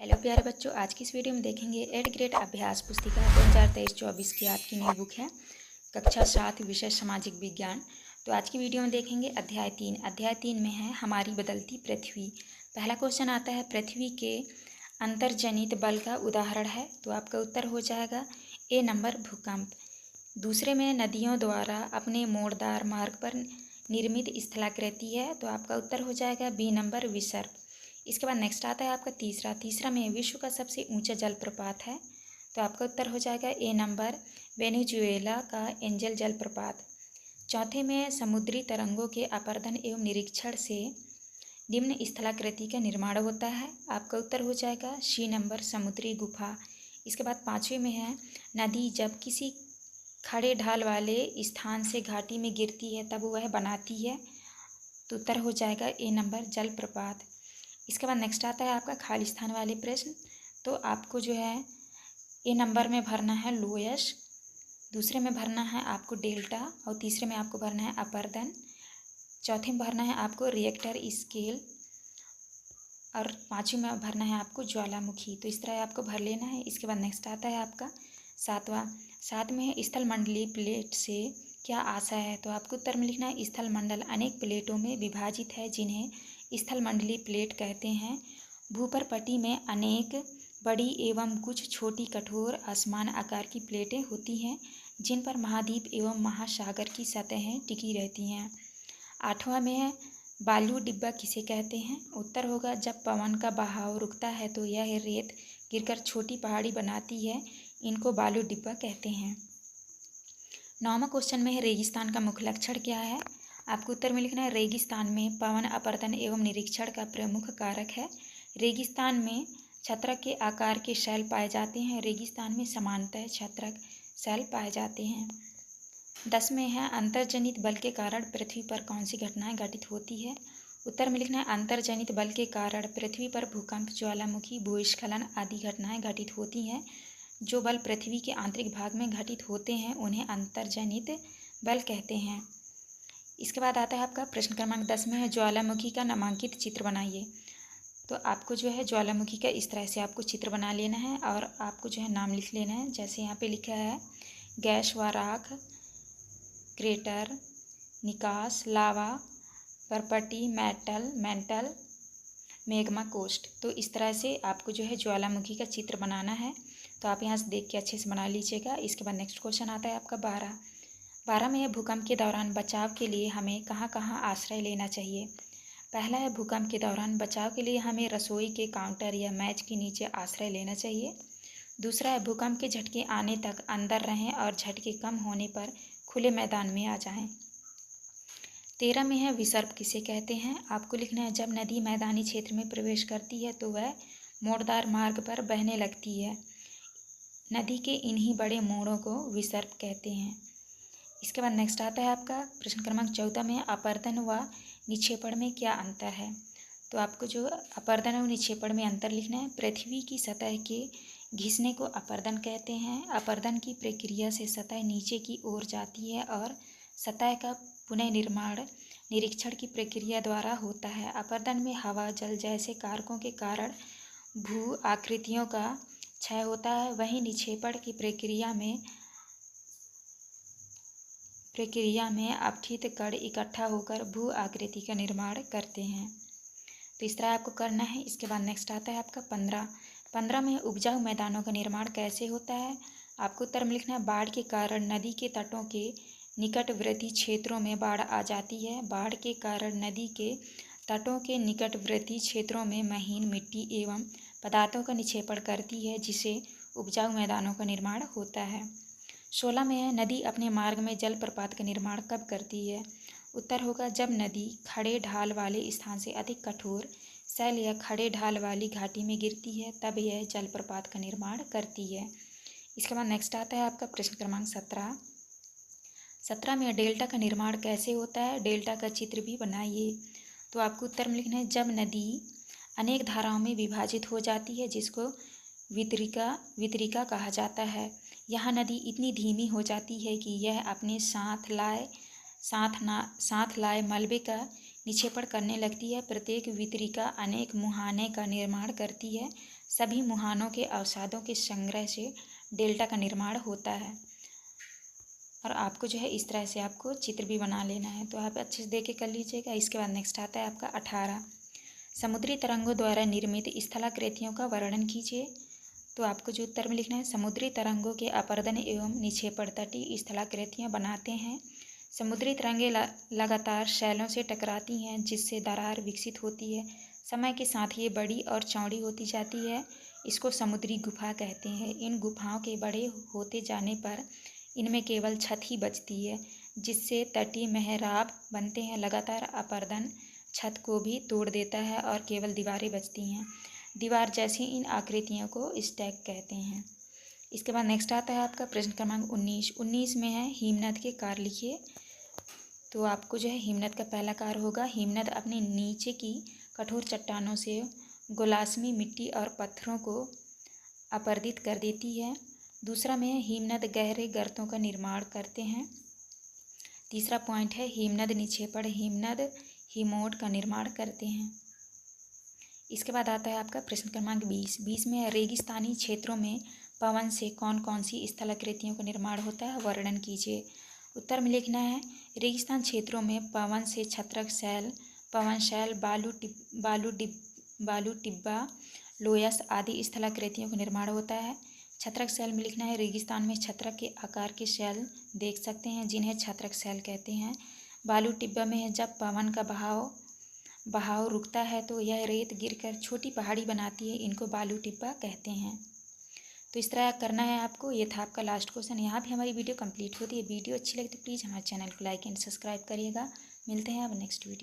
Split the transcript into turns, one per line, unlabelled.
Hello प्यारे बच्चों, आज की इस वीडियो में देखेंगे 8th ग्रेड अभ्यास पुस्तिका 2023-24 की आपकी नई बुक है कक्षा 7 विषय सामाजिक विज्ञान। तो आज की वीडियो में देखेंगे अध्याय 3 में है हमारी बदलती पृथ्वी। पहला क्वेश्चन आता है पृथ्वी के अंतर्जनित बल का उदाहरण है, तो आपका उत्तर हो जाएगा ए नंबर भूकंप। दूसरे में नदियों द्वारा अपने मोड़दार मार्ग पर निर्मित स्थलाकृति है, तो आपका उत्तर हो जाएगा बी नंबर विसर्प। इसके बाद नेक्स्ट आता है आपका तीसरा में विश्व का सबसे ऊंचा जलप्रपात है, तो आपका उत्तर हो जाएगा ए नंबर वेनेजुएला का एंजल जलप्रपात। चौथे में समुद्री तरंगों के अपर्दन एवं निरीक्षण से निम्न स्थलाकृति का निर्माण होता है, आपका उत्तर हो जाएगा सी नंबर समुद्री गुफा। इसके बाद पाँचवें में है नदी जब किसी खड़े ढाल वाले स्थान से घाटी में गिरती है तब वह बनाती है, तो उत्तर हो जाएगा ए नंबर जलप्रपात। इसके बाद नेक्स्ट आता है आपका खाली स्थान वाले प्रश्न। तो आपको जो है ए नंबर में भरना है लोयस, दूसरे में भरना है आपको डेल्टा और तीसरे में आपको भरना है अपर्दन, चौथे में भरना है आपको रिएक्टर स्केल और पाँचवें में भरना है आपको ज्वालामुखी। तो इस तरह आपको भर लेना है। इसके बाद नेक्स्ट आता है आपका सात में है स्थल मंडलीय प्लेट से क्या आशय है, तो आपको उत्तर में लिखना है स्थल मंडल अनेक प्लेटों में विभाजित है जिन्हें स्थल मंडलीय प्लेट कहते हैं। भूपर्पटी में अनेक बड़ी एवं कुछ छोटी कठोर असमान आकार की प्लेटें होती हैं जिन पर महाद्वीप एवं महासागर की सतहें टिकी रहती हैं। आठवां में है बालू डिब्बा किसे कहते हैं, उत्तर होगा जब पवन का बहाव रुकता है तो यह रेत गिरकर छोटी पहाड़ी बनाती है, इनको बालू डिब्बा कहते हैं। नौवां क्वेश्चन में है रेगिस्तान का मुख्य लक्षण क्या है, आपको उत्तर में लिखना है रेगिस्तान में पवन अपर्दन एवं निरीक्षण का प्रमुख कारक है। रेगिस्तान में छत्रक के आकार के शैल पाए जाते हैं, रेगिस्तान में समानतः छत्रक शैल पाए जाते हैं। 10 में है अंतर्जनित बल के कारण पृथ्वी पर कौन सी घटनाएं घटित होती है, उत्तर में लिखना है अंतर्जनित बल के कारण पृथ्वी पर भूकंप, ज्वालामुखी, भूस्खलन आदि घटनाएं घटित होती हैं। जो बल पृथ्वी के आंतरिक भाग में घटित होते हैं उन्हें अंतर्जनित बल कहते हैं। इसके बाद आता है आपका प्रश्न क्रमांक 10 में है ज्वालामुखी का नामांकित चित्र बनाइए। तो आपको जो है ज्वालामुखी का इस तरह से आपको चित्र बना लेना है और आपको जो है नाम लिख लेना है। जैसे यहाँ पे लिखा है गैस व राख, क्रेटर, निकास, लावा, परपटी, मेंटल, मैग्मा कोस्ट। तो इस तरह से आपको जो है ज्वालामुखी का चित्र बनाना है, तो आप यहाँ से देख के अच्छे से बना लीजिएगा। इसके बाद नेक्स्ट क्वेश्चन आता है आपका 12 में है भूकंप के दौरान बचाव के लिए हमें कहाँ कहाँ आश्रय लेना चाहिए। पहला है भूकंप के दौरान बचाव के लिए हमें रसोई के काउंटर या मेज के नीचे आश्रय लेना चाहिए। दूसरा है भूकंप के झटके आने तक अंदर रहें और झटके कम होने पर खुले मैदान में आ जाएं। 13 में है विसर्प किसे कहते हैं, आपको लिखना है जब नदी मैदानी क्षेत्र में प्रवेश करती है तो वह मोड़दार मार्ग पर बहने लगती है। नदी के इन्हीं बड़े मोड़ों को विसर्प कहते हैं। इसके बाद नेक्स्ट आता है आपका प्रश्न क्रमांक 14 में अपर्दन व निक्षेपण में क्या अंतर है। तो आपको जो अपर्दन और निक्षेपण में अंतर लिखना है। पृथ्वी की सतह के घिसने को अपर्दन कहते हैं। अपर्दन की प्रक्रिया से सतह नीचे की ओर जाती है और सतह का पुनः निर्माण निरीक्षण की प्रक्रिया द्वारा होता है। अपर्दन में हवा, जल जैसे कारकों के कारण भू आकृतियों का क्षय होता है, वहीं निक्षेपण की प्रक्रिया में अपठित कण इकट्ठा होकर भू आकृति का निर्माण करते हैं। तो इस तरह आपको करना है। इसके बाद नेक्स्ट आता है आपका 15 में उपजाऊ मैदानों का निर्माण कैसे होता है, आपको उत्तर में लिखना है बाढ़ के कारण नदी के तटों के निकटवर्ती क्षेत्रों में बाढ़ आ जाती है। बाढ़ के कारण नदी के तटों के निकटवर्ती क्षेत्रों में महीन मिट्टी एवं पदार्थों का निक्षेपण करती है जिससे उपजाऊ मैदानों का निर्माण होता है। 16 में है नदी अपने मार्ग में जलप्रपात का निर्माण कब करती है, उत्तर होगा जब नदी खड़े ढाल वाले स्थान से अधिक कठोर शैल या खड़े ढाल वाली घाटी में गिरती है तब यह जलप्रपात का निर्माण करती है। इसके बाद नेक्स्ट आता है आपका प्रश्न क्रमांक 17 में डेल्टा का निर्माण कैसे होता है, डेल्टा का चित्र भी बनाइए। तो आपको उत्तर में लिखना है जब नदी अनेक धाराओं में विभाजित हो जाती है जिसको वितरिका कहा जाता है। यहाँ नदी इतनी धीमी हो जाती है कि यह अपने साथ लाए मलबे का निक्षेपण करने लगती है। प्रत्येक वितरिका अनेक मुहाने का निर्माण करती है सभी मुहानों के अवसादों के संग्रह से डेल्टा का निर्माण होता है। और आपको जो है इस तरह से आपको चित्र भी बना लेना है, तो आप अच्छे से देख के कर लीजिएगा। इसके बाद नेक्स्ट आता है आपका 18, समुद्री तरंगों द्वारा निर्मित स्थलाकृतियों का वर्णन कीजिए। तो आपको जो उत्तर में लिखना है, समुद्री तरंगों के अपरदन एवं निक्षेपण तटीय स्थलाकृतियाँ बनाते हैं। समुद्री तरंगें लगातार शैलों से टकराती हैं, जिससे दरार विकसित होती है। समय के साथ ये बड़ी और चौड़ी होती जाती है। इसको समुद्री गुफा कहते हैं। इन गुफाओं के बड़े होते जाने पर इनमें केवल छत ही बचती है, जिससे तटीय मेहराब बनते हैं। लगातार अपरदन छत को भी तोड़ देता है और केवल दीवारें बचती हैं। दीवार जैसी इन आकृतियों को स्टैक कहते हैं। इसके बाद नेक्स्ट आता है आपका प्रश्न क्रमांक 19 में है, हिमनद के कार्य लिखिए। तो आपको जो है हिमनद का पहला कार्य होगा, हिमनद अपने नीचे की कठोर चट्टानों से गोलासमी मिट्टी और पत्थरों को अपरदित कर देती है। दूसरा में है, हिमनद गहरे गर्तों का निर्माण करते हैं। तीसरा पॉइंट है, हिमनद निक्षेपण, हिमनद हिमोट का निर्माण करते हैं। इसके बाद आता है आपका प्रश्न क्रमांक 20 में है, रेगिस्तानी क्षेत्रों में पवन से कौन कौन सी स्थलाकृतियों का निर्माण होता है, वर्णन कीजिए। उत्तर में लिखना है, रेगिस्तान क्षेत्रों में पवन से छत्रक शैल, पवन शैल, बालू टिब्बा, लोयस आदि स्थलाकृतियों का निर्माण होता है। छत्रक शैल में लिखना है, रेगिस्तान में छत्रक के आकार के शैल देख सकते हैं, जिन्हें छत्रक शैल कहते हैं। बालू टिब्बा में है, जब पवन का बहाव रुकता है तो यह रेत गिरकर छोटी पहाड़ी बनाती है, इनको बालू टिब्बा कहते हैं। तो इस तरह करना है आपको। ये था आपका लास्ट क्वेश्चन। यहाँ भी हमारी वीडियो कंप्लीट होती है। वीडियो अच्छी लगी तो प्लीज़ हमारे चैनल को लाइक एंड सब्सक्राइब करिएगा। मिलते हैं अब नेक्स्ट वीडियो।